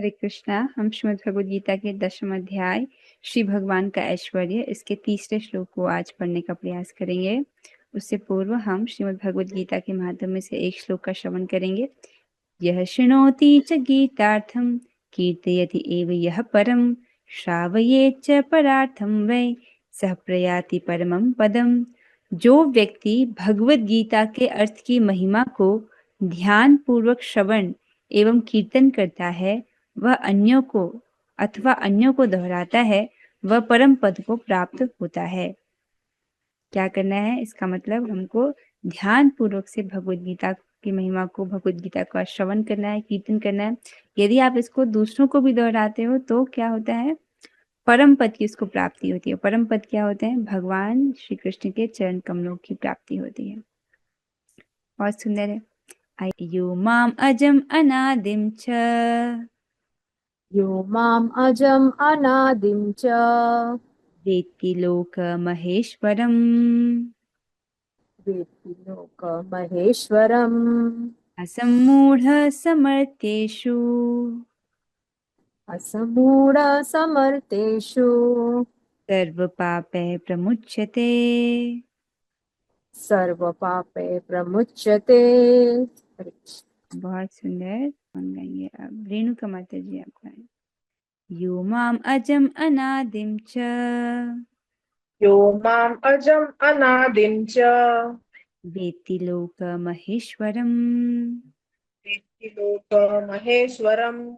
हरे कृष्णा। हम श्रीमद् भगवद गीता के 10वें अध्याय श्री भगवान का ऐश्वर्य इसके तीसरे श्लोक को आज पढ़ने का प्रयास करेंगे। उससे पूर्व हम श्रीमद् भगवद गीता के माध्यम से एक श्लोक का श्रवण करेंगे। यह शृणोति च गीतार्थम कीर्तयति एव यह परम श्रावयेत् च परार्थम वै सह प्रयाति परमं पदम। जो व्यक्ति भगवद गीता के अर्थ की महिमा को ध्यान पूर्वक श्रवण एवं कीर्तन करता है, वह अन्यों को अथवा अन्यों को दोहराता है, वह परम पद को प्राप्त होता है। क्या करना है? इसका मतलब हमको ध्यान पूर्वक से भगवद गीता की महिमा को, भगवद गीता का श्रवण करना है, कीर्तन करना है। यदि आप इसको दूसरों को भी दोहराते हो तो क्या होता है? परम पद की उसको प्राप्ति होती है। परम पद क्या होते हैं? भगवान श्री कृष्ण के चरण कमलों की प्राप्ति होती है। बहुत सुंदर है। यो माम अजम अनादिम च यो माम् अजम् अनादिं च वेत्ति लोकमहेश्वरम् वेत्ति लोकमहेश्वरम् असम्मूढ समर्थ्येषु असम्मूढसमर्थेषु सर्वपापैः प्रमुच्यते। सर्वपापे प्रमुच्यते। बहुत सुंदर। हम गाएंगे अब। रेणुका माता जी आप गाएं। यो माम अजम अनादिम च यो माम् अजम् अनादिं च वेत्ति लोकमहेश्वरम् वेत्ति लोकमहेश्वरम्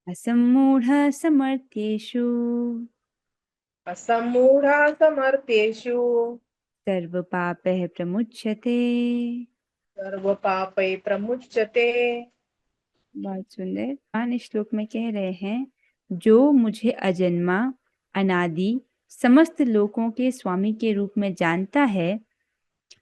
असम्मूढ समर्थ्येषु असम्मूढासमर्थ्येषु सर्वपापैः प्रमुच्यते। सर्वपापैः प्रमुच्यते। बहुत सुंदर। भगवान इस श्लोक में कह रहे हैं, जो मुझे अजन्मा अनादि समस्त लोकों के स्वामी के रूप में जानता है,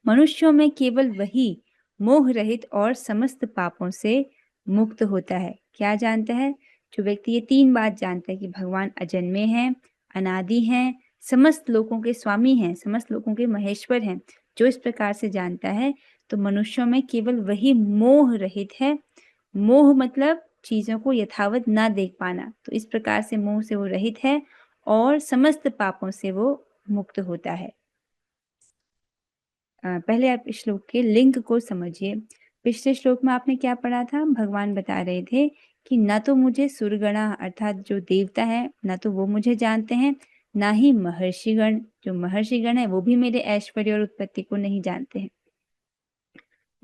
मनुष्यों में केवल वही मोह रहित और समस्त पापों से मुक्त होता है। क्या जानता है? जो व्यक्ति ये तीन बात जानता है कि भगवान अजन्मे हैं, अनादि हैं, समस्त लोकों के स्वामी हैं, समस्त लोकों के महेश्वर हैं, जो इस प्रकार से जानता है, तो मनुष्यों में केवल वही मोह रहित है। मोह मतलब चीजों को यथावत ना देख पाना। तो इस प्रकार से मोह से वो रहित है और समस्त पापों से वो मुक्त होता है। पहले आप इस श्लोक के लिंग को समझिए। पिछले श्लोक में आपने क्या पढ़ा था? भगवान बता रहे थे कि न तो मुझे सुरगणा अर्थात जो देवता है, न तो वो मुझे जानते हैं, ना ही महर्षिगण, जो महर्षिगण है वो भी मेरे ऐश्वर्य और उत्पत्ति को नहीं जानते हैं।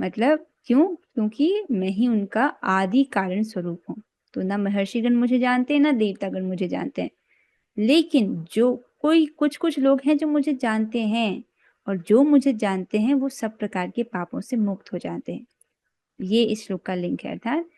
मतलब क्यों? क्योंकि मैं ही उनका आदि कारण स्वरूप हूँ। तो ना महर्षिगण मुझे जानते हैं, ना देवतागण मुझे जानते हैं। लेकिन जो कोई कुछ कुछ लोग हैं जो मुझे जानते हैं, और जो मुझे जानते हैं वो सब प्रकार के पापों से मुक्त हो जाते हैं। ये इस श्लोक का लिंक है। अर्थात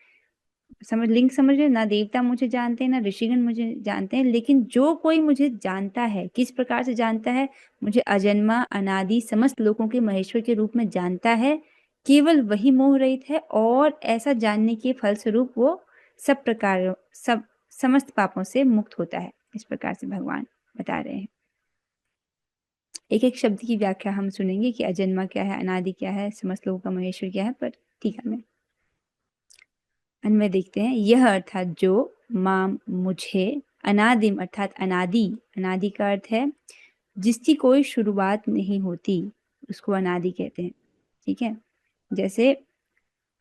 लिंक समझ रहे? ना देवता मुझे जानते हैं, ना ऋषिगण मुझे जानते हैं, लेकिन जो कोई मुझे जानता है, किस प्रकार से जानता है? मुझे अजन्मा अनादि समस्त लोगों के महेश्वर के रूप में जानता है, केवल वही मोह रहित है, और ऐसा जानने के फलस्वरूप वो सब समस्त पापों से मुक्त होता है। इस प्रकार से भगवान बता रहे हैं। एक एक शब्द की व्याख्या हम सुनेंगे कि अजन्मा क्या है, अनादि क्या है, समस्त लोगों का महेश्वर क्या है। पर ठीक है, मैं अन्वय देखते हैं। यह अर्थात जो, माम मुझे, अनादिम अर्थात अनादि, अनादि का अर्थ है जिसकी कोई शुरुआत नहीं होती, उसको अनादि कहते हैं। ठीक है। जैसे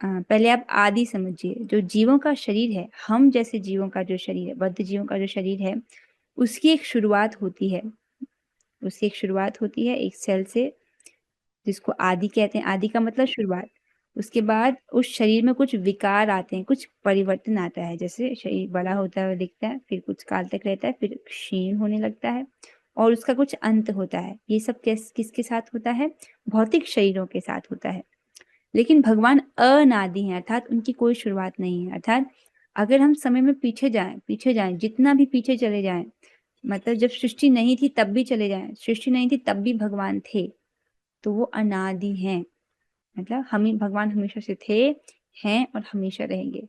पहले आप आदि समझिए। जो जीवों का शरीर है, हम जैसे जीवों का जो शरीर है, बद्ध जीवों का जो शरीर है, उसकी एक शुरुआत होती है। उसकी एक शुरुआत होती है एक सेल से, जिसको आदि कहते हैं। आदि का मतलब शुरुआत। उसके बाद उस शरीर में कुछ विकार आते हैं, कुछ परिवर्तन आता है। जैसे शरीर बड़ा होता है, दिखता है, फिर कुछ काल तक रहता है, फिर क्षीण होने लगता है, और उसका कुछ अंत होता है। ये सब किसके साथ होता है? भौतिक शरीरों के साथ होता है। लेकिन भगवान अनादि हैं, अर्थात उनकी कोई शुरुआत नहीं है। अर्थात अगर हम समय में पीछे जाएं, जितना भी पीछे चले जाएं, मतलब जब सृष्टि नहीं थी तब भी चले जाएं, सृष्टि नहीं थी तब भी भगवान थे, तो वो अनादि हैं। मतलब हम भगवान हमेशा से थे, हैं और हमेशा रहेंगे।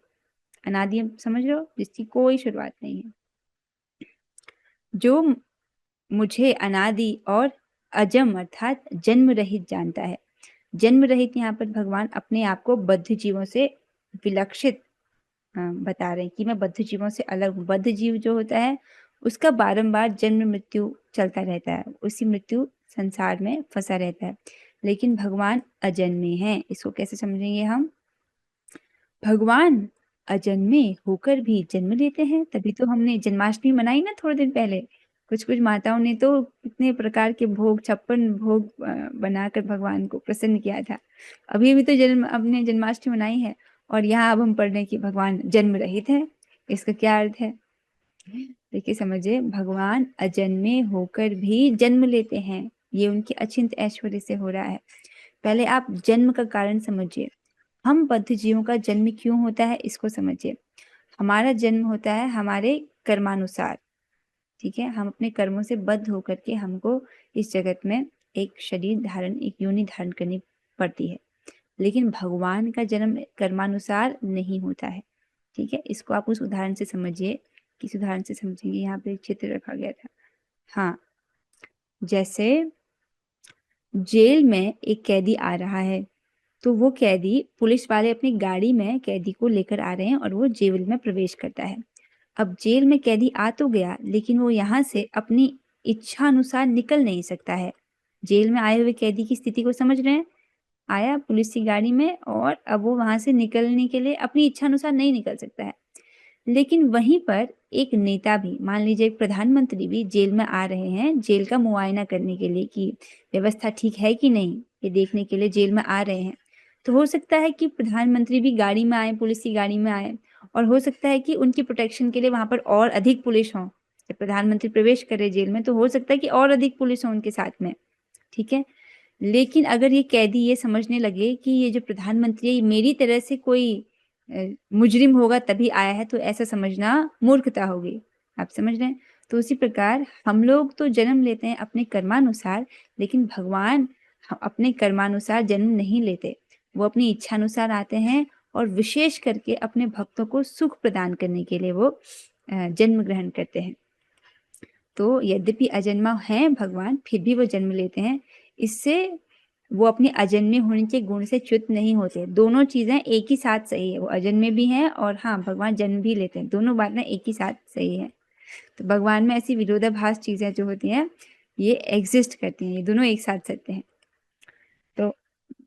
अनादि समझ लो, जिसकी कोई शुरुआत नहीं है। जो मुझे अनादि और अजम अर्थात जन्म रहित जानता है। जन्म रहित यहाँ पर भगवान अपने आप को बद्ध जीवों से विलक्षित बता रहे हैं कि मैं बद्ध जीवों से अलग हूँ। बद्ध जीव जो होता है उसका बारंबार जन्म मृत्यु चलता रहता है, उसी मृत्यु संसार में फंसा रहता है। लेकिन भगवान अजन्मे हैं। इसको कैसे समझेंगे हम? भगवान अजन्मे होकर भी जन्म लेते हैं, तभी तो हमने जन्माष्टमी मनाई ना थोड़े दिन पहले। कुछ कुछ माताओं ने तो कितने प्रकार के भोग, 56 भोग बनाकर भगवान को प्रसन्न किया था। अभी अभी तो अपने जन्माष्टमी मनाई है, और यहाँ अब हम पढ़ रहे हैं कि भगवान जन्म रहित है। इसका क्या अर्थ है? देखिए समझिए, भगवान अजन्मे होकर भी जन्म लेते हैं, ये उनके अचिंत ऐश्वर्य से हो रहा है। पहले आप जन्म का कारण समझिए। हम बद्ध जीवों का जन्म क्यों होता है इसको समझिए। हमारा जन्म होता है हमारे कर्मानुसार, ठीक है। हम अपने कर्मों से बद्ध होकर के हमको इस जगत में एक शरीर धारण, एक योनि धारण करनी पड़ती है। लेकिन भगवान का जन्म कर्मानुसार नहीं होता है, ठीक है। इसको आप उस उदाहरण से समझिए। किस उदाहरण से समझेंगे? यहाँ पे एक चित्र रखा गया था। हाँ, जैसे जेल में एक कैदी आ रहा है, तो वो कैदी, पुलिस वाले अपनी गाड़ी में कैदी को लेकर आ रहे हैं और वो जेल में प्रवेश करता है। अब जेल में कैदी आ तो गया, लेकिन वो यहाँ से अपनी इच्छा अनुसार निकल नहीं सकता है। जेल में आए हुए कैदी की स्थिति को समझ रहे हैं? आया पुलिस की गाड़ी में, और अब वो वहां से निकलने के लिए अपनी इच्छा अनुसार नहीं निकल सकता है। लेकिन वहीं पर एक नेता भी, मान लीजिए एक प्रधानमंत्री भी जेल में आ रहे हैं, जेल का मुआयना करने के लिए कि व्यवस्था ठीक है कि नहीं, ये देखने के लिए जेल में आ रहे हैं। तो हो सकता है कि प्रधानमंत्री भी गाड़ी में आए, पुलिस की गाड़ी में आए, और हो सकता है कि उनकी प्रोटेक्शन के लिए वहां पर और अधिक पुलिस हो। जब प्रधानमंत्री प्रवेश करे जेल में, तो हो सकता है कि और अधिक पुलिस हो उनके साथ में, ठीक है। लेकिन अगर ये कैदी ये समझने लगे कि ये जो प्रधानमंत्री है ये मेरी तरह से कोई मुजरिम होगा तभी आया है, तो ऐसा समझना मूर्खता होगी। आप समझ रहे हैं? तो उसी प्रकार हम लोग तो जन्म लेते हैं अपने कर्मानुसार, लेकिन भगवान अपने कर्मानुसार जन्म नहीं लेते। वो अपनी इच्छानुसार आते हैं, और विशेष करके अपने भक्तों को सुख प्रदान करने के लिए वो जन्म ग्रहण करते हैं। तो यद्यपि अजन्मा हैं भगवान, फिर भी वो जन्म लेते हैं। इससे वो अपने अजन्मे होने के गुण से च्युत नहीं होते। दोनों चीजें एक ही साथ सही है, वो अजन्मे भी हैं और हाँ भगवान जन्म भी लेते हैं, दोनों बातें एक ही साथ सही है। तो भगवान में ऐसी विरोधाभास चीजें जो होती हैं ये एग्जिस्ट करती हैं, ये दोनों एक साथ सत्य हैं। तो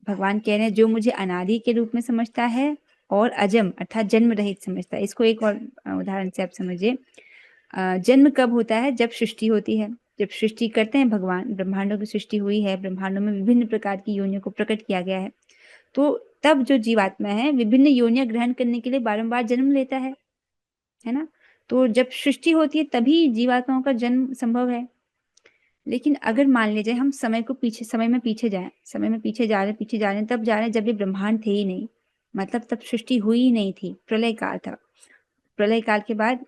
भगवान कह रहे हैं जो मुझे अनादि के रूप में समझता है और अजम अर्थात जन्म रहित समझता है। इसको एक और उदाहरण से आप समझिए। जन्म कब होता है? जब सृष्टि होती है। जब सृष्टि करते हैं भगवान, ब्रह्मांडों की सृष्टि हुई है, ब्रह्मांडों में विभिन्न प्रकार की योनियों को प्रकट किया गया है, तो तब जो जीवात्मा है विभिन्न योनियां ग्रहण करने के लिए बारंबार जन्म लेता है ना। तो जब सृष्टि होती है तभी जीवात्माओं का जन्म संभव है। लेकिन अगर मान लीजिए हम समय में पीछे जाएं, समय में पीछे जा रहे हैं, तब जा रहे हैं जब ये ब्रह्मांड थे ही नहीं, मतलब तब सृष्टि हुई ही नहीं थी, प्रलय काल था। प्रलय काल के बाद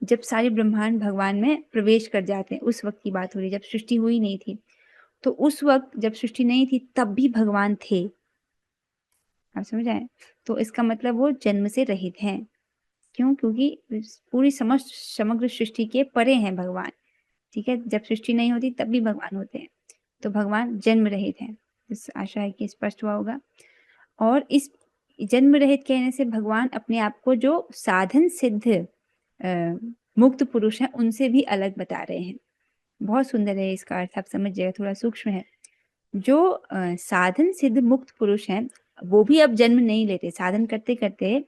जब सारे ब्रह्मांड भगवान में प्रवेश कर जाते हैं, उस वक्त की बात हो रही है जब सृष्टि हुई नहीं थी। तो उस वक्त जब सृष्टि नहीं थी तब भी भगवान थे। आप समझ आए? तो इसका मतलब वो जन्म से रहित हैं। क्यों? क्योंकि पूरी समग्र सृष्टि के परे हैं भगवान, ठीक है। जब सृष्टि नहीं होती तब भी भगवान होते हैं, तो भगवान जन्म रहित हैं। इस आशा है कि स्पष्ट हुआ होगा। और इस जन्म रहित कहने से भगवान अपने आप को जो साधन सिद्ध मुक्त पुरुष हैं उनसे भी अलग बता रहे हैं। बहुत सुंदर है इसका अर्थ, आप समझ जाएगा, थोड़ा सूक्ष्म है। जो साधन सिद्ध मुक्त पुरुष हैं वो भी अब जन्म नहीं लेते। साधन करते करते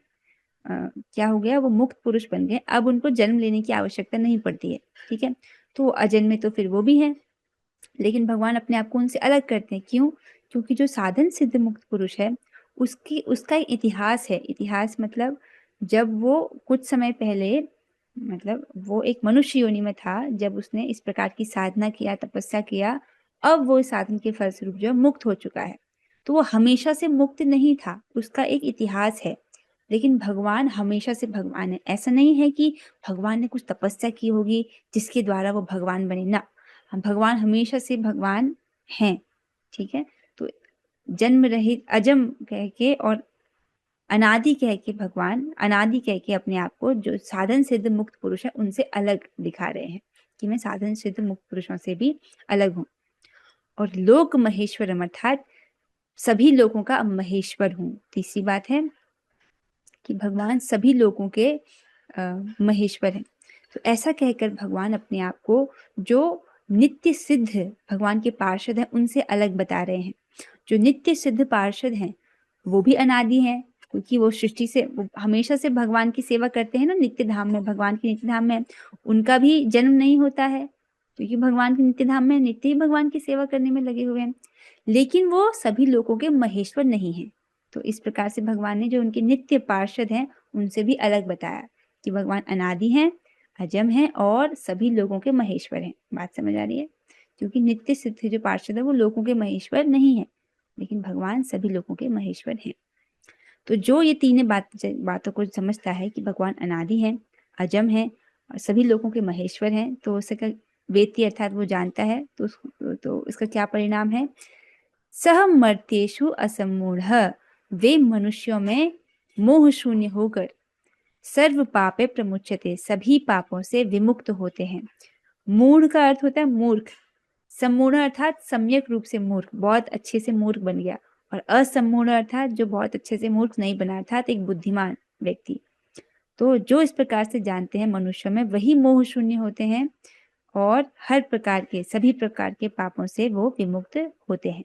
क्या हो गया, वो मुक्त पुरुष बन गए, अब उनको जन्म लेने की आवश्यकता नहीं पड़ती है, ठीक है। तो अजन्मे तो फिर वो भी हैं, लेकिन भगवान अपने आप को उनसे अलग करते हैं। क्यों? क्योंकि जो साधन सिद्ध मुक्त पुरुष है उसका एक इतिहास है। इतिहास मतलब जब वो कुछ समय पहले, मतलब वो एक मनुष्य योनि में था, जब उसने इस प्रकार की साधना किया, तपस्या किया, अब वो साधन के फलस्वरूप जो मुक्त हो चुका है। तो वो हमेशा से मुक्त नहीं था, उसका एक इतिहास है। लेकिन भगवान हमेशा से भगवान है। ऐसा नहीं है कि भगवान ने कुछ तपस्या की होगी जिसके द्वारा वो भगवान बने ना, हम भगवान हमेशा से भगवान हैं, ठीक है। तो जन्म रहित अजम कह के और अनादि कह के, भगवान अनादि कह के अपने आप को जो साधन सिद्ध मुक्त पुरुष है उनसे अलग दिखा रहे हैं कि मैं साधन सिद्ध मुक्त पुरुषों से भी अलग हूँ। और लोक महेश्वरम अर्थात सभी लोगों का महेश्वर हूँ। तीसरी बात है कि भगवान सभी लोगों के महेश्वर हैं। तो ऐसा कहकर भगवान अपने आप को जो नित्य सिद्ध भगवान के पार्षद हैं उनसे अलग बता रहे हैं। जो नित्य सिद्ध पार्षद हैं वो भी अनादि हैं, क्योंकि वो सृष्टि से वो हमेशा से भगवान की सेवा करते हैं ना, नित्य धाम में, भगवान के नित्य धाम में उनका भी जन्म नहीं होता है, क्योंकि भगवान के नित्य धाम में नित्य ही भगवान की सेवा करने में लगे हुए हैं। लेकिन वो सभी लोगों के महेश्वर नहीं है। तो इस प्रकार से भगवान ने जो उनके नित्य पार्षद हैं उनसे भी अलग बताया कि भगवान अनादि हैं, अजम हैं और सभी लोगों के महेश्वर हैं। बात समझ आ रही है? क्योंकि नित्य सिद्ध जो पार्षद है वो लोगों के महेश्वर नहीं है, लेकिन भगवान सभी लोगों के महेश्वर हैं। तो जो ये तीनों बातों को समझता है कि भगवान अनादि हैं, अजम हैं और सभी लोगों के महेश्वर हैं, तो उसका वेत्ति अर्थात वो जानता है, तो इसका क्या परिणाम है? सह मर्त्येषु असम्मूढ़ः, वे मनुष्यों में मोह शून्य होकर सर्व पापे प्रमुच्यते, सभी पापों से विमुक्त होते हैं। मूढ़ का अर्थ होता है मूर्ख, सम्मूढ़ अर्थात सम्यक रूप से मूर्ख, बहुत अच्छे से मूर्ख बन गया, और असम्मूढ़ अर्थात जो बहुत अच्छे से मूर्ख नहीं बना, अर्थात एक बुद्धिमान व्यक्ति। तो जो इस प्रकार से जानते हैं मनुष्य में, वही मोह शून्य होते हैं और हर प्रकार के सभी प्रकार के पापों से वो विमुक्त होते हैं।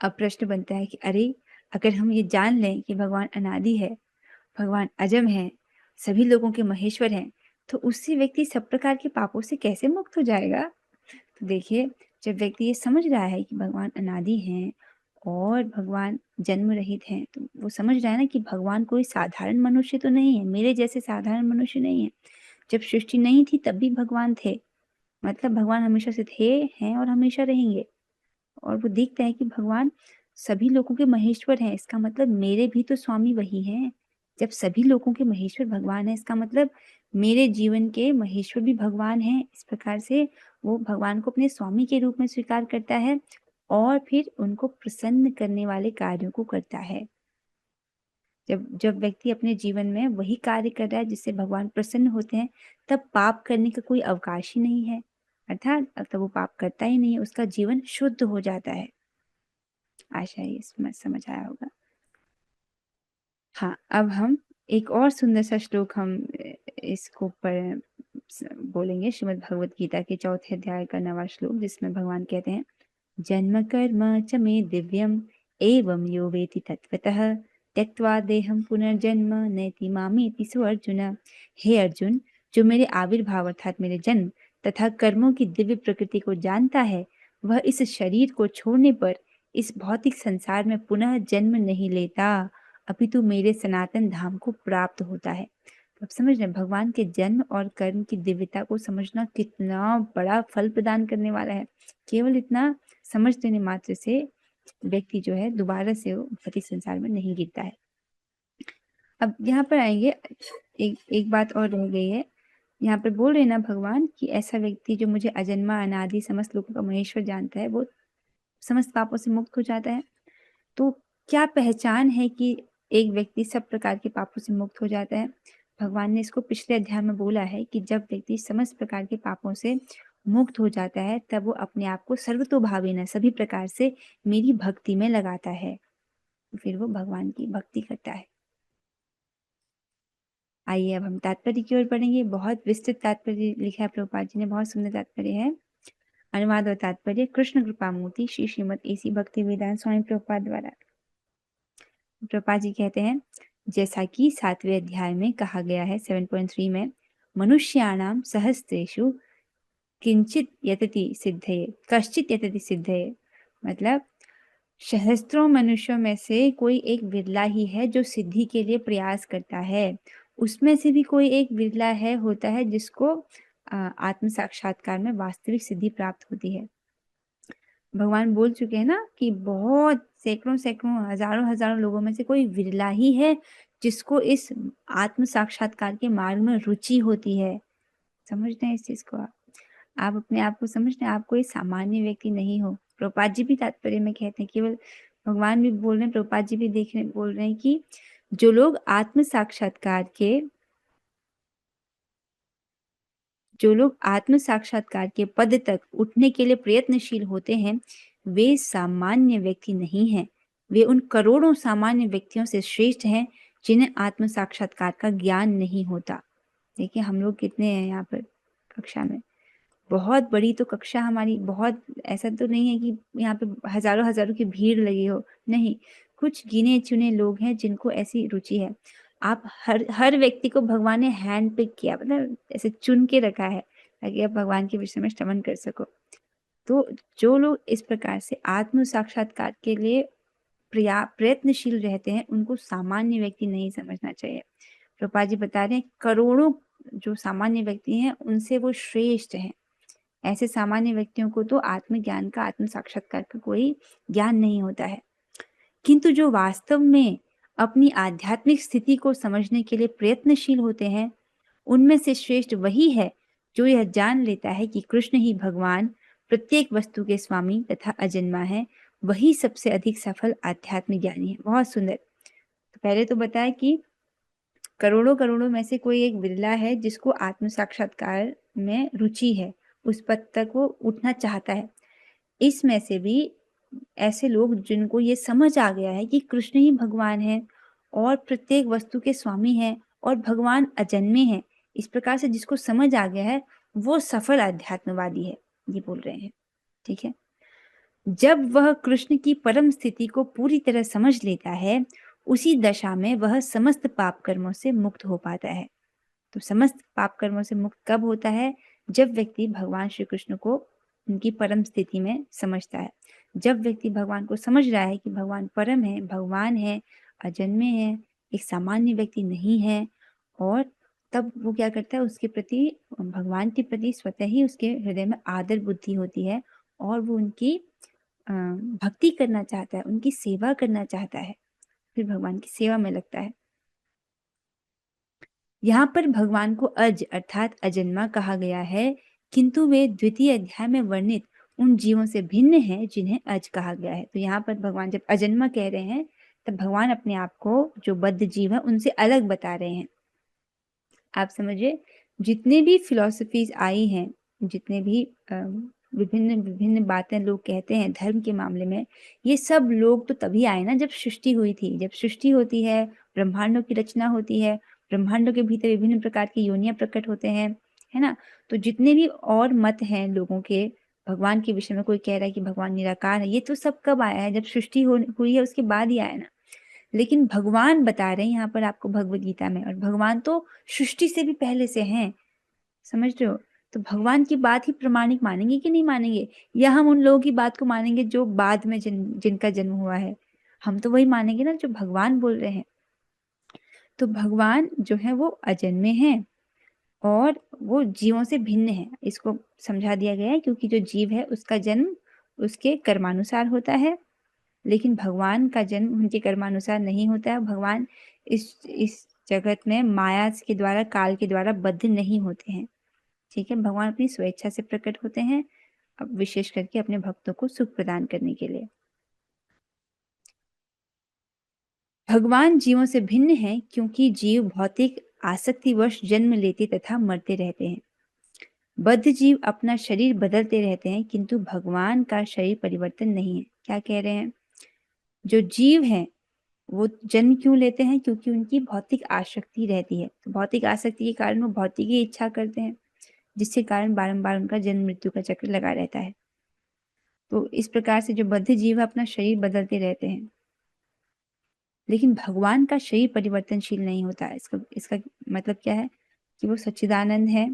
अब प्रश्न बनता है कि अरे, अगर हम ये जान लें कि भगवान अनादि है, भगवान अजम है, सभी लोगों के महेश्वर हैं, तो उससे व्यक्ति सब प्रकार के पापों से कैसे मुक्त हो जाएगा? तो देखिए, जब व्यक्ति ये समझ रहा है कि भगवान अनादि हैं और भगवान जन्म रहित हैं, तो वो समझ रहा है ना कि भगवान कोई साधारण मनुष्य तो नहीं है, मेरे जैसे साधारण मनुष्य नहीं है। जब सृष्टि नहीं थी तब भी भगवान थे, मतलब भगवान हमेशा से थे, हैं और हमेशा रहेंगे। और वो देखता है कि भगवान सभी लोगों के महेश्वर हैं, इसका मतलब मेरे भी तो स्वामी वही हैं। जब सभी लोगों के महेश्वर भगवान है, इसका मतलब मेरे जीवन के महेश्वर भी भगवान हैं। इस प्रकार से वो भगवान को अपने स्वामी के रूप में स्वीकार करता है और फिर उनको प्रसन्न करने वाले कार्यों को करता है। जब जब व्यक्ति अपने जीवन में वही कार्य कर रहा है जिससे भगवान प्रसन्न होते हैं, तब पाप करने का कोई अवकाश ही नहीं है, अर्थात तब वो पाप करता ही नहीं है, उसका जीवन शुद्ध हो जाता है। आशा ये समझ आया होगा। हाँ, अब हम एक और सुंदर सा श्लोक हम इसको पर बोलेंगे, श्रीमद् भगवत गीता के 4थे अध्याय का 9वां श्लोक, जिसमें भगवान कहते हैं, जन्म कर्म च मे दिव्यम एवं यो वेति तत्वतः त्यक्त्वा देहम पुनर्जन्म नैति मामेति सो अर्जुन। हे अर्जुन, जो मेरे आविर्भाव अर्थात मेरे जन्म तथा कर्मों की दिव्य प्रकृति को जानता है, वह इस शरीर को छोड़ने पर इस भौतिक संसार में पुनः जन्म नहीं लेता, अपितु मेरे सनातन धाम को प्राप्त होता है। अब समझ रहे, भगवान के जन्म और कर्म की दिव्यता को समझना कितना बड़ा फल प्रदान करने वाला है। केवल इतना समझ लेने मात्र से व्यक्ति जो है दोबारा से भौतिक संसार में नहीं गिरता है। अब यहाँ पर आएंगे, एक बात और रह गई है। यहाँ पर बोल रहे ना भगवान कि ऐसा व्यक्ति जो मुझे अजन्मा अनादि समस्त लोगों का महेश्वर जानता है, वो समस्त पापों से मुक्त हो जाता है। तो क्या पहचान है कि एक व्यक्ति सब प्रकार के पापों से मुक्त हो जाता है? भगवान ने इसको पिछले अध्याय में बोला है कि जब व्यक्ति समस्त प्रकार के पापों से मुक्त हो जाता है, तब वो अपने आप को सर्वतोभावेन सभी प्रकार से मेरी भक्ति में लगाता है, फिर वो भगवान की भक्ति करता है। आइए अब हम तात्पर्य की ओर पढ़ेंगे। बहुत विस्तृत तात्पर्य लिखा है प्रभुपाद जी ने, बहुत सुंदर तात्पर्य है। अनुवाद और तात्पर्य कृष्ण कृपा मूर्ति श्री श्रीमद एसी भक्ति वेदांत स्वामी प्रभुपाद द्वारा। प्रभुपाद जी कहते हैं, जैसा कि 7वें अध्याय में कहा गया है 7.3 में, मनुष्याणाम सहस्त्रेषु किंचित यतति सिद्धये कश्चित यतति सिद्धये, मतलब सहस्त्रों मनुष्यों में से कोई एक विरला ही है जो सिद्धि के लिए प्रयास करता है। उसमें से भी कोई एक विरला है होता है जिसको आत्म साक्षात्कार में वास्तविक सिद्धि प्राप्त होती है। भगवान बोल चुके हैं ना कि बहुत सैकड़ों सैकड़ों हजारों हजारों लोगों में से कोई विरला ही है जिसको इस आत्म साक्षात्कार के मार्ग में रुचि होती है। समझते हैं इस चीज को? आप अपने आप को समझते हैं, आप कोई सामान्य व्यक्ति नहीं हो। प्रभुपाद जी भी तात्पर्य में कहते हैं, केवल भगवान भी बोल रहे हैं, प्रभुपाद जी भी बोल रहे हैं कि जो लोग आत्म साक्षात्कार के पद तक उठने के लिए प्रयत्नशील होते हैं, वे सामान्य व्यक्ति नहीं हैं। वे उन करोड़ों सामान्य व्यक्तियों से श्रेष्ठ हैं जिन्हें आत्म साक्षात्कार का ज्ञान नहीं होता। देखिए हम लोग कितने हैं यहाँ पर कक्षा में, बहुत बड़ी तो कक्षा हमारी, बहुत ऐसा तो नहीं है कि यहाँ पे हजारों हजारों की भीड़ लगी हो, नहीं, कुछ गिने चुने लोग हैं जिनको ऐसी रुचि है। आप हर व्यक्ति को भगवान ने हैंड पिक किया, मतलब ऐसे चुन के रखा है ताकि आप भगवान के विषय में श्रवण कर सको। तो जो लोग इस प्रकार से आत्म साक्षात्कार के लिए प्रयत्नशील रहते हैं उनको सामान्य व्यक्ति नहीं समझना चाहिए। प्रभुपाद जी बता रहे हैं करोड़ों जो सामान्य व्यक्ति हैं उनसे वो श्रेष्ठ हैं। ऐसे सामान्य व्यक्तियों को तो आत्मज्ञान का, आत्म साक्षात्कार का कोई ज्ञान नहीं होता है। किंतु जो वास्तव में अपनी आध्यात्मिक स्थिति को समझने के लिए प्रयत्नशील होते हैं उनमें से श्रेष्ठ वही है जो यह जान लेता है कि कृष्ण ही भगवान प्रत्येक वस्तु के स्वामी तथा अजन्मा है। वही सबसे अधिक सफल आध्यात्मिक ज्ञानी है। बहुत सुंदर। तो पहले तो बताया कि करोड़ों करोड़ों में से कोई एक विरला है जिसको आत्म साक्षात्कार में रुचि है, उस पद तक वो उठना चाहता है। इसमें से भी ऐसे लोग जिनको ये समझ आ गया है कि कृष्ण ही भगवान है और प्रत्येक वस्तु के स्वामी हैं और भगवान अजन्मे हैं, इस प्रकार से जिसको समझ आ गया है वो सफल आध्यात्मवादी है, ये बोल रहे हैं। ठीक है, जब वह कृष्ण की परम स्थिति को पूरी तरह समझ लेता है उसी दशा में वह समस्त पाप कर्मों से मुक्त हो पाता है। तो समस्त पाप कर्मों से मुक्त कब होता है? जब व्यक्ति भगवान श्री कृष्ण को उनकी परम स्थिति में समझता है। जब व्यक्ति भगवान को समझ रहा है कि भगवान परम है, भगवान है, अजन्मे है, एक सामान्य व्यक्ति नहीं है, और तब वो क्या करता है, उसके प्रति, भगवान के प्रति स्वतः ही उसके हृदय में आदर बुद्धि होती है और वो उनकी भक्ति करना चाहता है, उनकी सेवा करना चाहता है, फिर भगवान की सेवा में लगता है। यहाँ पर भगवान को अज अर्थात अजन्मा कहा गया है, किंतु वे द्वितीय अध्याय में वर्णित उन जीवों से भिन्न हैं जिन्हें अज कहा गया है। तो यहाँ पर भगवान जब अजन्मा कह रहे हैं तब भगवान अपने आप को जो बद्ध जीव है उनसे अलग बता रहे हैं। आप समझिए, जितने भी फिलॉसफीज आई हैं, जितने भी विभिन्न विभिन्न बातें लोग कहते हैं धर्म के मामले में, ये सब लोग तो तभी आए ना जब सृष्टि हुई थी। जब सृष्टि होती है, ब्रह्मांडों की रचना होती है, ब्रह्मांडों के भीतर विभिन्न प्रकार की योनियां प्रकट होते हैं, है ना। तो जितने भी और मत हैं लोगों के भगवान के विषय में, कोई कह रहा है कि भगवान निराकार है, ये तो सब कब आया है? जब सृष्टि हुई है उसके बाद ही आया ना। लेकिन भगवान बता रहे हैं यहाँ पर आपको भगवत गीता में, और भगवान तो सृष्टि से भी पहले से हैं, समझ रहे हो। तो भगवान की बात ही प्रमाणिक मानेंगे कि नहीं मानेंगे, या हम उन लोगों की बात को मानेंगे जो बाद में जिनका जन्म हुआ है? हम तो वही मानेंगे ना जो भगवान बोल रहे हैं। तो भगवान जो है वो अजन्मे हैं और वो जीवों से भिन्न है, इसको समझा दिया गया है, क्योंकि जो जीव है उसका जन्म उसके कर्मानुसार होता है, लेकिन भगवान का जन्म उनके कर्मानुसार नहीं होता है। भगवान इस जगत में माया के द्वारा, काल के द्वारा बद्ध नहीं होते हैं। ठीक है, भगवान अपनी स्वेच्छा से प्रकट होते हैं, अब विशेष करके अपने भक्तों को सुख प्रदान करने के लिए। भगवान जीवों से भिन्न है क्योंकि जीव भौतिक आसक्तिवश जन्म लेते तथा मरते रहते हैं। बद्ध जीव अपना शरीर बदलते रहते हैं, किंतु भगवान का शरीर परिवर्तन नहीं है। क्या कह रहे हैं? जो जीव हैं वो जन्म क्यों लेते हैं? क्योंकि उनकी भौतिक आसक्ति रहती है। तो भौतिक आसक्ति के कारण वो भौतिक ही इच्छा करते हैं, जिसके कारण बारंबार उनका जन्म मृत्यु का चक्र लगा रहता है। तो इस प्रकार से जो बद्ध जीव है अपना शरीर बदलते रहते हैं, लेकिन भगवान का शरीर परिवर्तनशील नहीं होता है। इसका मतलब क्या है कि वो सच्चिदानंद है।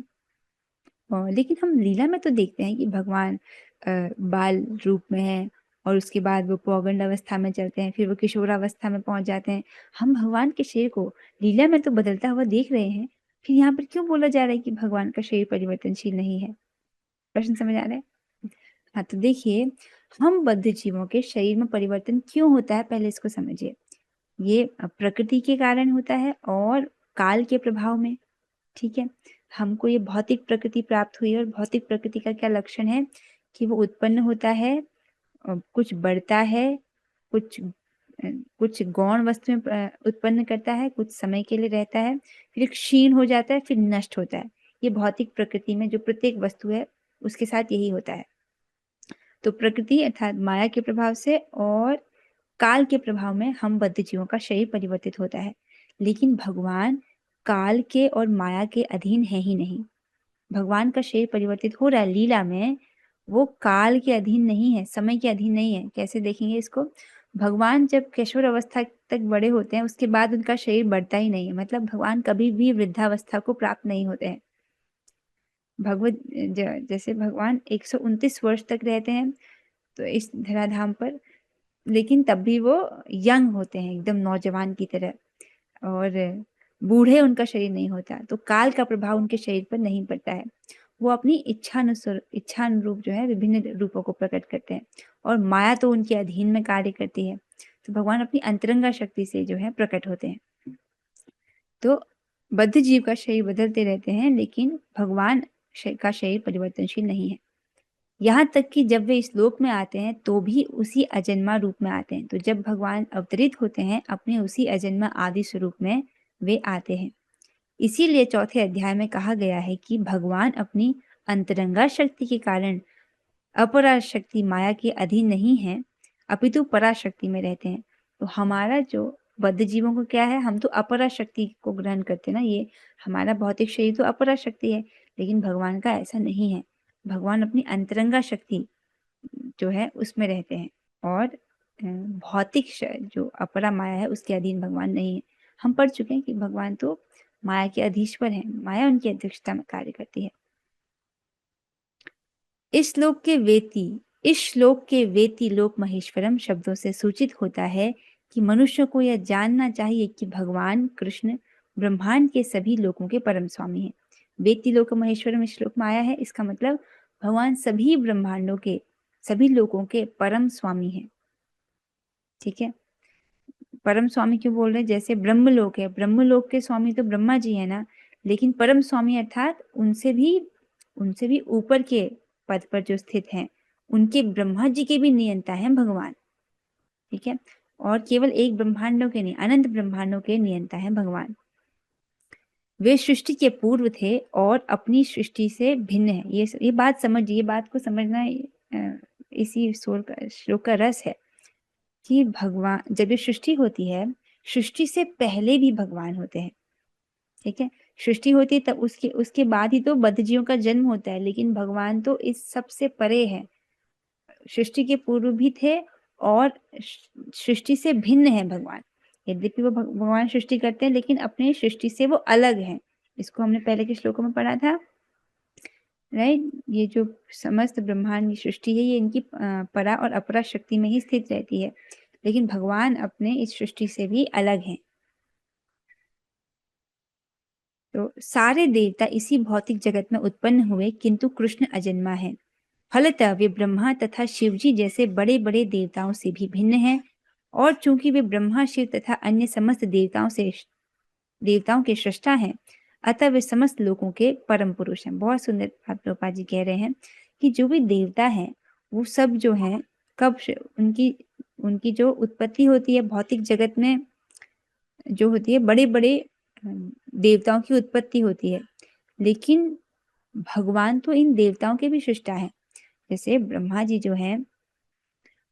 लेकिन हम लीला में तो देखते हैं कि भगवान बाल रूप में है और उसके बाद वो पौगंड अवस्था में चलते हैं, फिर वो किशोरावस्था में पहुंच जाते हैं। हम भगवान के शरीर को लीला में तो बदलता हुआ देख रहे हैं, फिर यहाँ पर क्यों बोला जा रहा है कि भगवान का शरीर परिवर्तनशील नहीं है? प्रश्न समझ आ रहा है? हाँ, तो देखिए, हम बद्ध जीवों के शरीर में परिवर्तन क्यों होता है, पहले इसको समझिए। ये प्रकृति के कारण होता है और काल के प्रभाव में। ठीक है, हमको ये भौतिक प्रकृति प्राप्त हुई है, और भौतिक प्रकृति का क्या लक्षण है कि वो उत्पन्न होता है, कुछ बढ़ता है, कुछ कुछ गौण वस्तुएं उत्पन्न करता है, कुछ समय के लिए रहता है, फिर क्षीण हो जाता है, फिर नष्ट होता है। ये भौतिक प्रकृति में जो प्रत्येक वस्तु है उसके साथ यही होता है। तो प्रकृति अर्थात माया के प्रभाव से और काल के प्रभाव में हम बद्ध जीवों का शरीर परिवर्तित होता है। लेकिन भगवान काल के और माया के अधीन है ही नहीं। भगवान का शरीर परिवर्तित हो रहा है लीला में, वो काल के अधीन नहीं है, समय के अधीन नहीं है। कैसे देखेंगे इसको? भगवान जब किशोर अवस्था तक बड़े होते हैं उसके बाद उनका शरीर बढ़ता ही नहीं है, मतलब भगवान कभी भी वृद्धावस्था को प्राप्त नहीं होते हैं। भगवत जैसे भगवान 129 वर्ष तक रहते हैं तो इस धराधाम पर, लेकिन तब भी वो यंग होते हैं, एकदम नौजवान की तरह, और बूढ़े उनका शरीर नहीं होता। तो काल का प्रभाव उनके शरीर पर नहीं पड़ता है। वो अपनी इच्छानुरूप जो है विभिन्न रूपों को प्रकट करते हैं, और माया तो उनके अधीन में कार्य करती है। तो भगवान अपनी अंतरंगा शक्ति से जो है प्रकट होते हैं। तो बद्ध जीव का शरीर बदलते रहते हैं, लेकिन भगवान का शरीर परिवर्तनशील नहीं है। यहाँ तक कि जब वे इस लोक में आते हैं तो भी उसी अजन्मा रूप में आते हैं। तो जब भगवान अवतरित होते हैं अपने उसी अजन्मा आदि स्वरूप में वे आते हैं। इसीलिए चौथे अध्याय में कहा गया है कि भगवान अपनी अंतरंगा शक्ति के कारण अपराशक्ति माया के अधीन नहीं है, अपितु पराशक्ति में रहते हैं। तो हमारा जो बद्ध जीवों को क्या है, हम तो अपराशक्ति को ग्रहण करते हैं ना, ये हमारा भौतिक शरीर तो अपराशक्ति है, लेकिन भगवान का ऐसा नहीं है। भगवान अपनी अंतरंगा शक्ति जो है उसमें रहते हैं, और भौतिक जो अपरा माया है उसके अधीन भगवान नहीं है। हम पढ़ चुके हैं कि भगवान तो माया के अधीश्वर हैं, माया उनकी अध्यक्षता में कार्य करती है। इस श्लोक के वेति लोक महेश्वरम शब्दों से सूचित होता है कि मनुष्य को यह जानना चाहिए कि भगवान कृष्ण ब्रह्मांड के सभी लोकों के परम स्वामी हैं। वेति लोक महेश्वरम इस श्लोक में आया है, इसका मतलब भगवान सभी ब्रह्मांडों के, सभी लोकों के परम स्वामी हैं। ठीक है, परम स्वामी क्यों बोल रहे हैं? जैसे ब्रह्मलोक है, ब्रह्मलोक के स्वामी तो ब्रह्मा जी है ना, लेकिन परम स्वामी अर्थात उनसे भी ऊपर के पद पर जो स्थित हैं, उनके ब्रह्मा जी के भी नियंता हैं भगवान। ठीक है, और केवल एक ब्रह्मांडों के नहीं, अनंत ब्रह्मांडों के नियंता हैं भगवान। वे सृष्टि के पूर्व थे और अपनी सृष्टि से भिन्न है। ये बात समझिए, ये बात को समझना इसी श्लोक का रस है कि भगवान, जब ये सृष्टि होती है, सृष्टि से पहले भी भगवान होते हैं। ठीक है, सृष्टि होती है तब उसके बाद ही तो बद्ध जीवों का जन्म होता है, लेकिन भगवान तो इस सबसे परे है। सृष्टि के पूर्व भी थे और सृष्टि से भिन्न है भगवान। यद्यपि वो भगवान सृष्टि करते हैं, लेकिन अपने सृष्टि से वो अलग हैं। इसको हमने पहले के श्लोकों में पढ़ा था, राइट। ये जो समस्त ब्रह्मांड की सृष्टि है, ये इनकी परा और अपरा शक्ति में ही स्थित रहती है, लेकिन भगवान अपने इस सृष्टि से भी अलग हैं। तो सारे देवता इसी भौतिक जगत में उत्पन्न हुए, किंतु कृष्ण अजन्मा है। फलतः वे ब्रह्मा तथा शिवजी जैसे बड़े बड़े देवताओं से भी भिन्न हैं, और चूंकि वे ब्रह्मा, शिव तथा अन्य समस्त देवताओं के सृष्टा हैं, अतः वे समस्त लोगों के परम पुरुष हैं। बहुत सुंदर बात प्रभुपाद जी कह रहे हैं कि जो भी देवता हैं वो सब जो हैं, कब उनकी जो उत्पत्ति होती है भौतिक जगत में, जो होती है बड़े बड़े देवताओं की उत्पत्ति होती है, लेकिन भगवान तो इन देवताओं के भी सृष्टा है। जैसे ब्रह्मा जी जो हैं,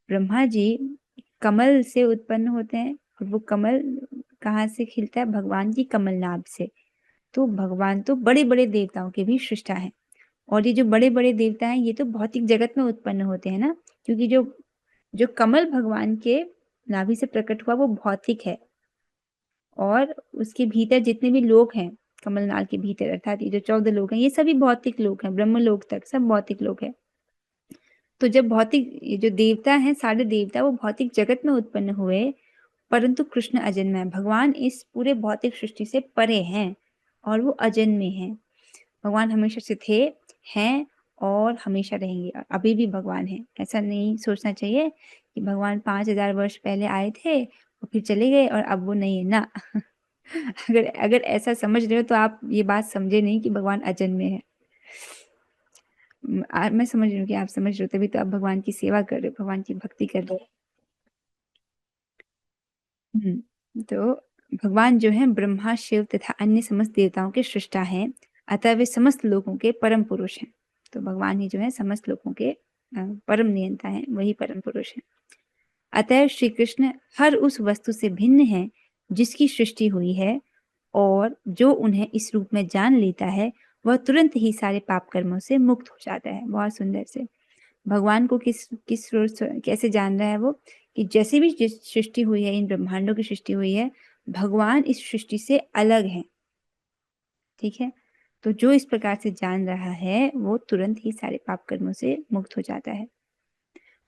ब्रह्मा जी कमल से उत्पन्न होते हैं, और वो कमल कहाँ से खिलता है? भगवान की कमल नाभ से। तो भगवान तो बड़े बड़े देवताओं के भी सृष्टा है, और ये जो बड़े बड़े देवता हैं ये तो भौतिक जगत में उत्पन्न होते हैं ना, क्योंकि जो कमल भगवान के नाभि से प्रकट हुआ वो भौतिक है, और उसके भीतर जितने भी लोग हैं कमलनाल के भीतर, अर्थात ये जो 14 लोग हैं, ये सभी भौतिक लोग हैं, ब्रह्म लोक तक सब भौतिक लोग हैं। तो जब भौतिक, ये जो देवता हैं, सारे देवता वो भौतिक जगत में उत्पन्न हुए, परंतु कृष्ण अजन्म है। भगवान इस पूरे भौतिक सृष्टि से परे हैं और वो अजन्मे हैं। भगवान हमेशा से थे, हैं और हमेशा रहेंगे, अभी भी भगवान हैं। ऐसा नहीं सोचना चाहिए कि भगवान 5000 वर्ष पहले आए थे और फिर चले गए और अब वो नहीं है ना। अगर ऐसा समझ रहे हो तो आप ये बात समझे नहीं कि भगवान अजन्मे है। मैं समझ रही हूँ कि आप समझ रहे हो, तभी तो आप भगवान की सेवा कर रहे हो, भगवान की भक्ति कर रहे हो। तो भगवान जो है ब्रह्मा, शिव तथा अन्य समस्त देवताओं के सृष्टा हैं, अतः वे समस्त लोगों के परम पुरुष हैं। तो भगवान ही जो है समस्त लोगों के परम नियंता हैं, वही परम पुरुष हैं। अतः श्री कृष्ण हर उस वस्तु से भिन्न हैं जिसकी सृष्टि हुई है और जो उन्हें इस रूप में जान लेता है वह तुरंत ही सारे पाप कर्मों से मुक्त हो जाता है। बहुत सुंदर से भगवान को किस कैसे जान रहा है वो, कि जैसे भी जिस सृष्टि हुई है, इन ब्रह्मांडों की सृष्टि हुई है, भगवान इस सृष्टि से अलग है। ठीक है, तो जो इस प्रकार से जान रहा है वो तुरंत ही सारे पाप कर्मों से मुक्त हो जाता है।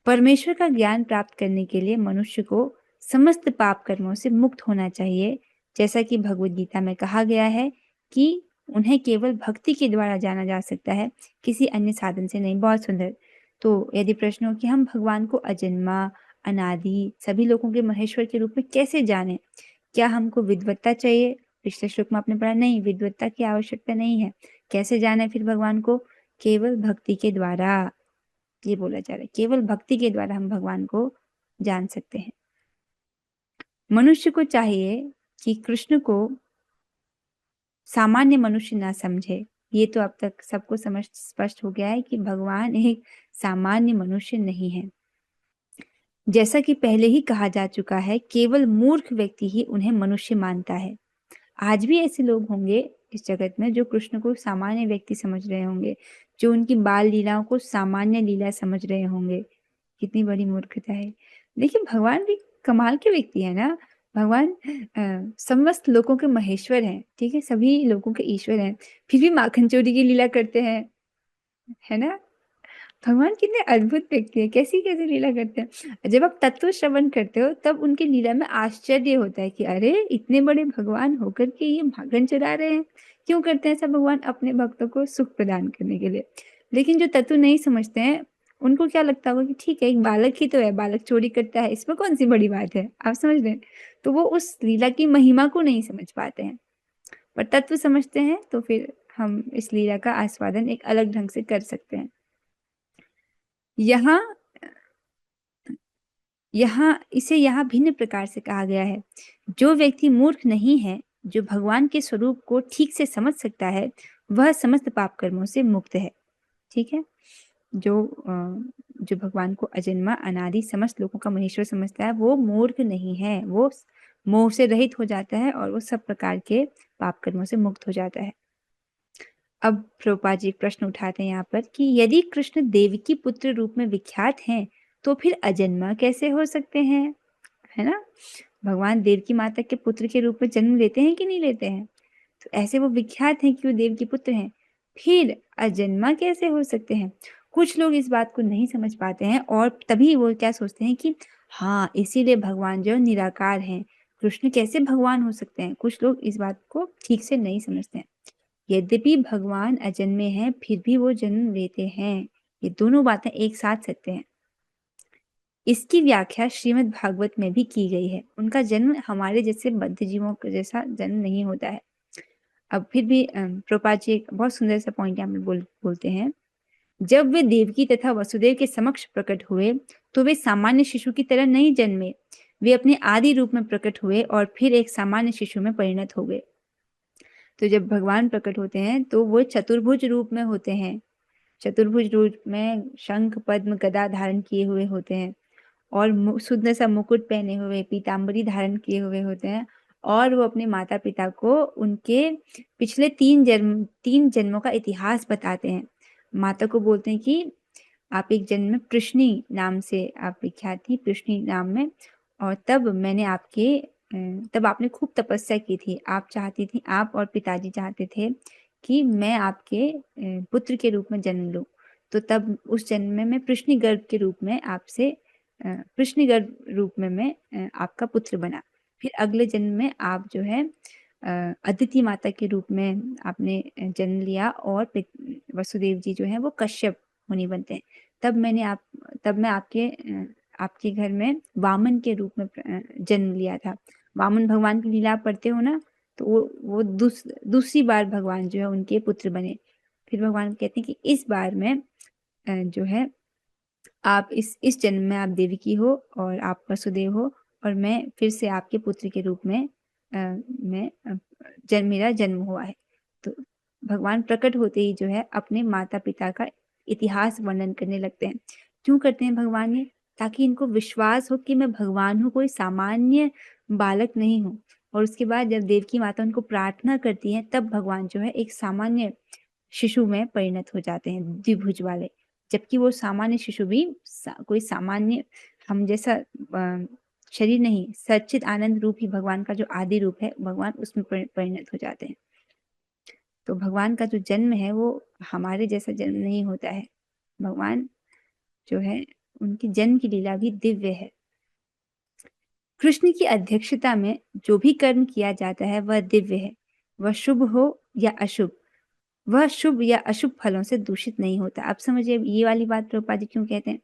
परमेश्वर का ज्ञान प्राप्त करने के लिए मनुष्य को समस्त पाप कर्मों से मुक्त होना चाहिए, जैसा कि भगवत गीता में कहा गया है कि उन्हें केवल भक्ति के द्वारा जाना जा सकता है, किसी अन्य साधन से नहीं। बहुत सुंदर। तो यदि प्रश्न हो कि हम भगवान को अजन्मा, अनादि, सभी लोगों के महेश्वर के रूप में कैसे जाने, क्या हमको विद्वत्ता चाहिए? पिछले श्लोक में आपने पढ़ा, नहीं, विद्वत्ता की आवश्यकता नहीं है। कैसे जाना है फिर भगवान को? केवल भक्ति के द्वारा। ये बोला जा रहा है, केवल भक्ति के द्वारा हम भगवान को जान सकते हैं। मनुष्य को चाहिए कि कृष्ण को सामान्य मनुष्य ना समझे। ये तो अब तक सबको समझ स्पष्ट हो गया है कि भगवान एक सामान्य मनुष्य नहीं है। जैसा कि पहले ही कहा जा चुका है, केवल मूर्ख व्यक्ति ही उन्हें मनुष्य मानता है। आज भी ऐसे लोग होंगे इस जगत में जो कृष्ण को सामान्य व्यक्ति समझ रहे होंगे, जो उनकी बाल लीलाओं को सामान्य लीला समझ रहे होंगे। कितनी बड़ी मूर्खता है। देखिए, भगवान भी कमाल के व्यक्ति है ना। भगवान समस्त लोगों के महेश्वर हैं, ठीक है, सभी लोगों के ईश्वर हैं, फिर भी माखन चोरी की लीला करते हैं, है ना। भगवान कितने अद्भुत व्यक्ति है, कैसी कैसी लीला करते हैं। जब आप तत्व श्रवण करते हो तब उनकी लीला में आश्चर्य होता है कि अरे, इतने बड़े भगवान होकर के ये माखन चुरा रहे हैं। क्यों करते हैं ऐसा भगवान? अपने भक्तों को सुख प्रदान करने के लिए। लेकिन जो तत्व नहीं समझते हैं, उनको क्या लगता होगा कि ठीक है, एक बालक ही तो है, बालक चोरी करता है, इसमें कौन सी बड़ी बात है। आप समझ रहे हैं? तो वो उस लीला की महिमा को नहीं समझ पाते हैं। पर तत्व समझते हैं तो फिर हम इस लीला का आस्वादन एक अलग ढंग से कर सकते हैं। यहाँ यहाँ भिन्न प्रकार से कहा गया है। जो व्यक्ति मूर्ख नहीं है, जो भगवान के स्वरूप को ठीक से समझ सकता है, वह समस्त पाप कर्मों से मुक्त है। ठीक है, जो भगवान को अजन्मा, अनादि, समस्त लोगों का महेश्वर समझता है, वो मूर्ख नहीं है, वो मोह से रहित हो जाता है और वो सब प्रकार के पाप कर्मों से मुक्त हो जाता है। अब प्रभुपाद जी प्रश्न उठाते हैं यहाँ पर कि यदि कृष्ण देवकी पुत्र रूप में विख्यात हैं, तो फिर अजन्मा कैसे हो सकते हैं, है ना। भगवान देवकी माता के पुत्र के रूप में जन्म लेते हैं कि नहीं लेते हैं? तो ऐसे वो विख्यात हैं कि वो देव के पुत्र हैं, फिर अजन्मा कैसे हो सकते हैं? कुछ लोग इस बात को नहीं समझ पाते हैं और तभी वो क्या सोचते हैं कि हाँ, इसीलिए भगवान जो निराकार हैं, कृष्ण कैसे भगवान हो सकते हैं। कुछ लोग इस बात को ठीक से नहीं समझते हैं। यद्यपि भगवान अजन्मे हैं, फिर भी वो जन्म लेते हैं। ये दोनों बातें एक साथ सत्य हैं। इसकी व्याख्या श्रीमद् भागवत में भी की गई है। उनका जन्म हमारे जैसे बद्ध जीवों का जैसा जन्म नहीं होता है। अब फिर भी प्रभुपाद जी एक बहुत सुंदर सा पॉइंट यहाँ पे बोलते हैं। जब वे देवकी तथा वसुदेव के समक्ष प्रकट हुए, तो वे सामान्य शिशु की तरह नहीं जन्मे। वे अपने आदि रूप में प्रकट हुए और फिर एक सामान्य शिशु में परिणत हो गए। तो जब भगवान प्रकट होते हैं तो वो चतुर्भुज रूप में होते हैं। चतुर्भुज रूप में शंख, पद्म, गदा धारण किए हुए होते हैं और सुंदर सा मुकुट पहने हुए, पीताम्बरी धारण किए हुए होते हैं। और वो अपने माता पिता को उनके पिछले 3 जन्मों का इतिहास बताते हैं। माता को बोलते हैं कि आप एक जन्म में कृष्णी नाम से आप विख्यात थी, कृष्णी नाम में, और तब आपने खूब तपस्या की थी। आप चाहती थी, आप और पिताजी चाहते थे कि मैं आपके पुत्र के रूप में जन्म लूं। तो तब उस जन्म में मैं कृष्णी गर्भ के रूप में आपसे कृष्ण गर्भ रूप में मैं आपका पुत्र बना। फिर अगले जन्म में आप जो है अदिति माता के रूप में आपने जन्म लिया और वसुदेव जी जो है वो कश्यप मुनि बनते हैं। तब मैं आपके घर में वामन के रूप में जन्म लिया था। वामन भगवान की लीला पढ़ते हो ना, तो वो दूसरी बार भगवान जो है उनके पुत्र बने। फिर भगवान कहते हैं कि इस बार में जो है आप इस जन्म में आप देवकी हो और आप वसुदेव हो, और मैं फिर से आपके पुत्र के रूप में मेरा जन्म हुआ है। तो भगवान प्रकट होते ही जो है अपने माता पिता का इतिहास वर्णन करने लगते हैं। क्यों करते हैं भगवान ने? ताकि इनको विश्वास हो कि मैं भगवान हूँ, कोई सामान्य बालक नहीं हूँ। और उसके बाद जब देवकी माता उनको प्रार्थना करती है तब भगवान जो है एक सामान्य शिशु में परिणत हो जाते हैं, द्विभुज वाले। जबकि वो सामान्य शिशु भी कोई सामान्य हम जैसा शरीर नहीं, सच्चिद आनंद रूप ही भगवान का जो आदि रूप है भगवान उसमें परिणत हो जाते हैं। तो भगवान का जो जन्म है वो हमारे जैसा जन्म नहीं होता है। भगवान जो है उनकी जन्म की लीला भी दिव्य है। कृष्ण की अध्यक्षता में जो भी कर्म किया जाता है वह दिव्य है। वह शुभ हो या अशुभ, वह शुभ या अशुभ फलों से दूषित नहीं होता। अब समझिए ये वाली बात प्रभुपाद जी क्यों कहते हैं।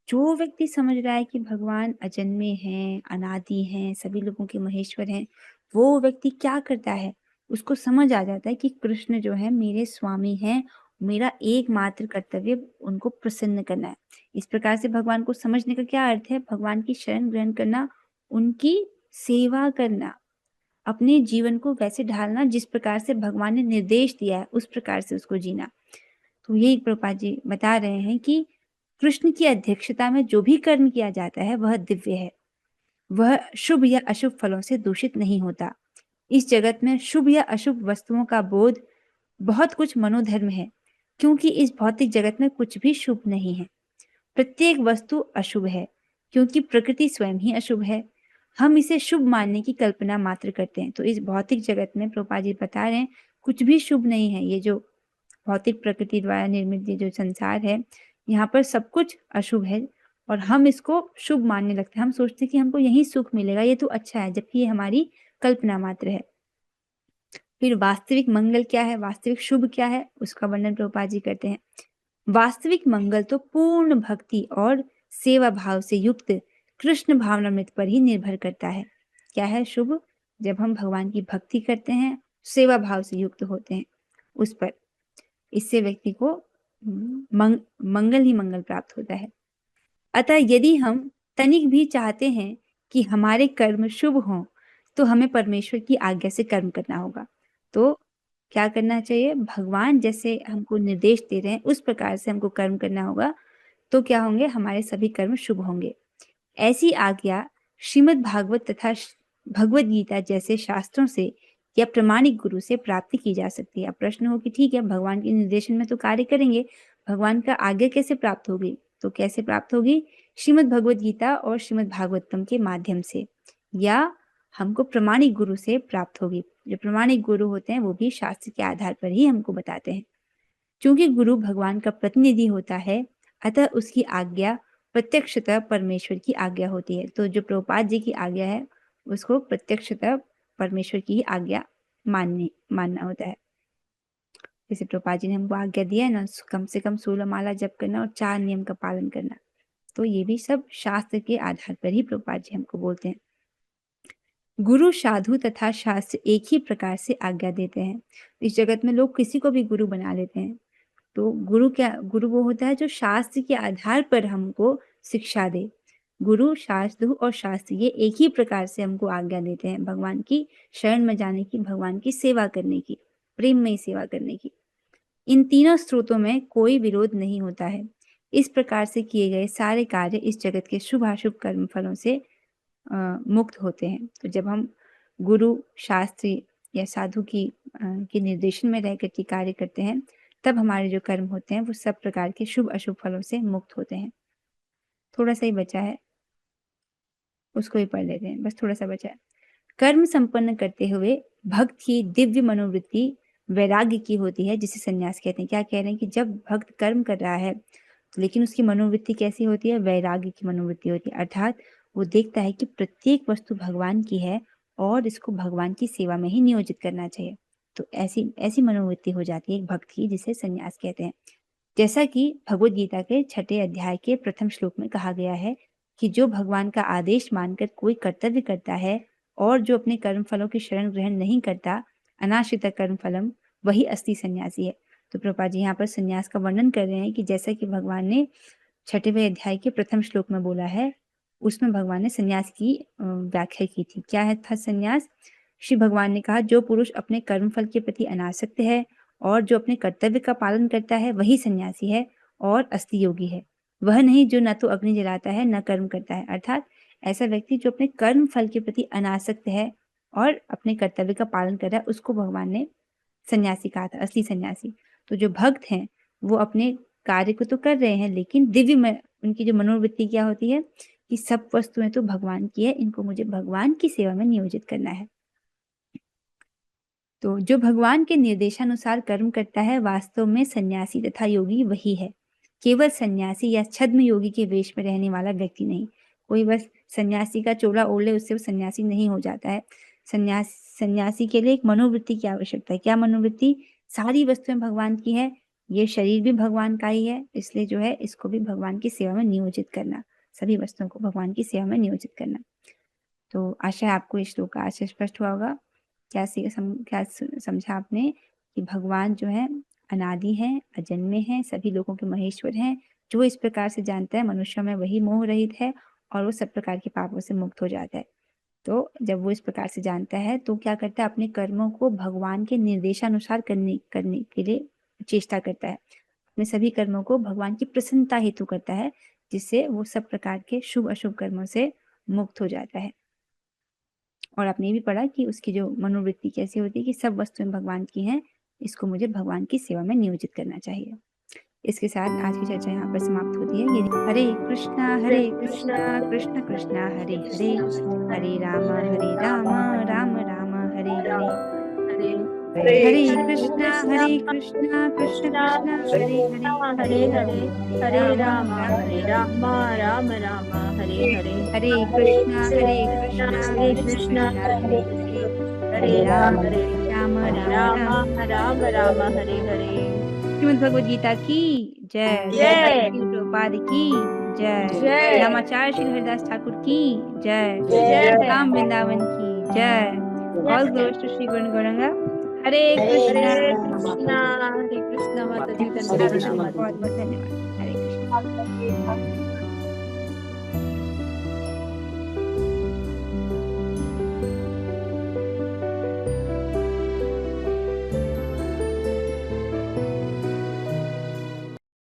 जो व्यक्ति समझ रहा है कि भगवान अजन्मे हैं, अनादि हैं, सभी लोगों के महेश्वर हैं, वो व्यक्ति क्या करता है, उसको समझ आ जाता है कि कृष्ण जो है मेरे स्वामी हैं, मेरा एकमात्र कर्तव्य उनको प्रसन्न करना है। इस प्रकार से भगवान को समझने का क्या अर्थ है, भगवान की शरण ग्रहण करना, उनकी सेवा करना, अपने जीवन को वैसे ढालना जिस प्रकार से भगवान ने निर्देश दिया है उस प्रकार से उसको जीना। तो यही प्रभुपाद जी बता रहे हैं कि कृष्ण की अध्यक्षता में जो भी कर्म किया जाता है वह दिव्य है, वह शुभ या अशुभ फलों से दूषित नहीं होता। इस जगत में शुभ या अशुभ वस्तुओं का बोध बहुत कुछ मनोधर्म है, क्योंकि इस भौतिक जगत में कुछ भी शुभ नहीं है। प्रत्येक वस्तु अशुभ है, क्योंकि प्रकृति स्वयं ही अशुभ है। हम इसे शुभ मानने की कल्पना मात्र करते हैं। तो इस भौतिक जगत में प्रभुपाद जी बता रहे हैं कुछ भी शुभ नहीं है। ये जो भौतिक प्रकृति द्वारा निर्मित ये जो संसार है, यहाँ पर सब कुछ अशुभ है और हम इसको शुभ मानने लगते हैं। हम सोचते हैं कि हमको यही सुख मिलेगा, ये तो अच्छा है, जबकि ये हमारी कल्पना मात्र है। फिर वास्तविक मंगल क्या है, वास्तविक शुभ क्या है, उसका वर्णन प्रभुपाद जी करते हैं। वास्तविक मंगल तो पूर्ण भक्ति और सेवा भाव से युक्त कृष्ण भावनामृत पर ही निर्भर करता है। क्या है शुभ, जब हम भगवान की भक्ति करते हैं, सेवा भाव से युक्त होते हैं उस पर, इससे व्यक्ति को मंगल ही मंगल प्राप्त होता है। अतः यदि हम तनिक भी चाहते हैं कि हमारे कर्म शुभ हों, तो हमें परमेश्वर की आज्ञा से कर्म करना होगा। तो क्या करना चाहिए, भगवान जैसे हमको निर्देश दे रहे हैं उस प्रकार से हमको कर्म करना होगा, तो क्या होंगे, हमारे सभी कर्म शुभ होंगे। ऐसी आज्ञा श्रीमद् भागवत तथा भगवद गीता जैसे शास्त्रों से या प्रमाणिक गुरु से प्राप्ति की जा सकती है। अब प्रश्न हो कि ठीक है, भगवान के निर्देशन में तो कार्य करेंगे, भगवान का आज्ञा कैसे प्राप्त होगी, तो कैसे प्राप्त होगी, श्रीमद् भगवद गीता और श्रीमद् भागवतम के माध्यम से, या हमको प्रमाणिक गुरु से प्राप्त होगी। जो प्रमाणिक गुरु होते हैं वो भी शास्त्र के आधार पर ही हमको बताते हैं। क्योंकि गुरु भगवान का प्रतिनिधि होता है, अतः उसकी आज्ञा प्रत्यक्षतः परमेश्वर की आज्ञा होती है। तो जो प्रभुपाद जी की आज्ञा है उसको प्रत्यक्षतः परमेश्वर की ही आज्ञा मानना होता है। जैसे प्रभुपाद जी ने हमको आज्ञा दिया है ना, कम से कम 16 माला जप करना और 4 नियम का पालन करना, तो ये भी सब शास्त्र के आधार पर ही प्रभुपाद जी हमको बोलते हैं। गुरु, साधु तथा शास्त्र एक ही प्रकार से आज्ञा देते हैं। इस जगत में लोग किसी को भी गुरु बना लेते हैं। तो गुरु वो होता है जो शास्त्र के आधार पर हमको शिक्षा दे। गुरु, साधु और शास्त्र ये एक ही प्रकार से हमको आज्ञा देते हैं भगवान की शरण में जाने की, भगवान की सेवा करने की, प्रेम में सेवा करने की। इन तीनों स्रोतों में कोई विरोध नहीं होता है। इस प्रकार से किए गए सारे कार्य इस जगत के शुभाशुभ कर्म फलों से मुक्त होते हैं। तो जब हम गुरु, शास्त्री या साधु के निर्देशन में रहकर के कार्य करते हैं, तब हमारे जो कर्म होते हैं वो सब प्रकार के शुभ अशुभ फलों से मुक्त होते हैं। थोड़ा सा ही बचा है, उसको ही पढ़ लेते हैं, बस थोड़ा सा बचा है। कर्म संपन्न करते हुए भक्त की दिव्य मनोवृत्ति वैराग्य की होती है, जिसे संन्यास कहते हैं। क्या कह रहे हैं कि जब भक्त कर्म कर रहा है लेकिन उसकी मनोवृत्ति कैसी होती है, वैराग्य की मनोवृत्ति होती है। अर्थात वो देखता है कि प्रत्येक वस्तु भगवान की है और इसको भगवान की सेवा में ही नियोजित करना चाहिए। तो ऐसी ऐसी मनोवृत्ति हो जाती है एक भक्त की, जिसे संन्यास कहते हैं। जैसा कि भगवद गीता के 6 अध्याय के प्रथम श्लोक में कहा गया है कि जो भगवान का आदेश मानकर कोई कर्तव्य करता है और जो अपने कर्म फलों की शरण ग्रहण नहीं करता, अनाश्रित कर्म फलम, वही असली सन्यासी है। तो प्रभुपाद जी यहाँ पर सन्यास का वर्णन कर रहे हैं कि जैसा कि भगवान ने 6वें अध्याय के प्रथम श्लोक में बोला है, उसमें भगवान ने सन्यास की व्याख्या की थी। क्या है था सन्यास? श्री भगवान ने कहा, जो पुरुष अपने कर्म फल के प्रति अनासक्त है और जो अपने कर्तव्य का पालन करता है वही सन्यासी है और असली योगी है। वह नहीं जो न तो अग्नि जलाता है न कर्म करता है। अर्थात ऐसा व्यक्ति जो अपने कर्म फल के प्रति अनासक्त है और अपने कर्तव्य का पालन कर रहा है, उसको भगवान ने सन्यासी कहा था, असली सन्यासी। तो जो भक्त हैं वो अपने कार्य को तो कर रहे हैं, लेकिन दिव्य में उनकी जो मनोवृत्ति क्या होती है कि सब वस्तुएं तो भगवान की है, इनको मुझे भगवान की सेवा में नियोजित करना है। तो जो भगवान के निर्देशानुसार कर्म करता है, वास्तव में सन्यासी तथा योगी वही है। केवल सन्यासी या छद्म योगी के वेश में रहने वाला व्यक्ति नहीं। कोई बस सन्यासी का चोला ओढ़ ले उससे वो सन्यासी नहीं हो जाता है। सन्यासी के लिए एक मनोवृत्ति की आवश्यकता है। क्या मनोवृत्ति? सारी वस्तुएं भगवान की है, ये शरीर भी भगवान का ही है, इसलिए जो है इसको भी भगवान की सेवा में नियोजित करना, सभी वस्तुओं को भगवान की सेवा में नियोजित करना। तो आशा है आपको इस श्लोक का आशय स्पष्ट हुआ होगा। क्या समझा आपने कि भगवान जो है अनादि हैं, अजन्मे हैं, सभी लोगों के महेश्वर हैं। जो इस प्रकार से जानता है मनुष्य में वही मोह रहित है और वो सब प्रकार के पापों से मुक्त हो जाता है। तो जब वो इस प्रकार से जानता है तो क्या करता है, अपने कर्मों को भगवान के निर्देशानुसार करने के लिए चेष्टा करता है। अपने सभी कर्मों को भगवान की प्रसन्नता हेतु करता है, जिससे वो सब प्रकार के शुभ अशुभ कर्मों से मुक्त हो जाता है। और आपने भी पढ़ा कि उसकी जो मनोवृत्ति कैसी होती है कि सब वस्तुएं भगवान की हैं, इसको मुझे भगवान की सेवा में नियोजित करना चाहिए। इसके साथ आज की चर्चा यहाँ पर समाप्त होती है। हरे कृष्णा कृष्ण कृष्णा हरे हरे, हरे राम राम राम हरे हरे, हरे कृष्णा कृष्ण कृष्ण हरे हरे, हरे राम राम राम हरे हरे, हरे कृष्णा कृष्ण हरे राम राम हरे हरे। श्रीमद् भगवद गीता की जय, जय। प्रभुपाद की जय, जय। रामाचार्य श्री हरिदास ठाकुर की जय, जय। राम वृंदावन की जय। ऑल ग्लोरीज टू श्री गुरु गौरंगा। हरे कृष्णा हरे कृष्णा माता जी बहुत बहुत धन्यवाद। हरे कृष्णा।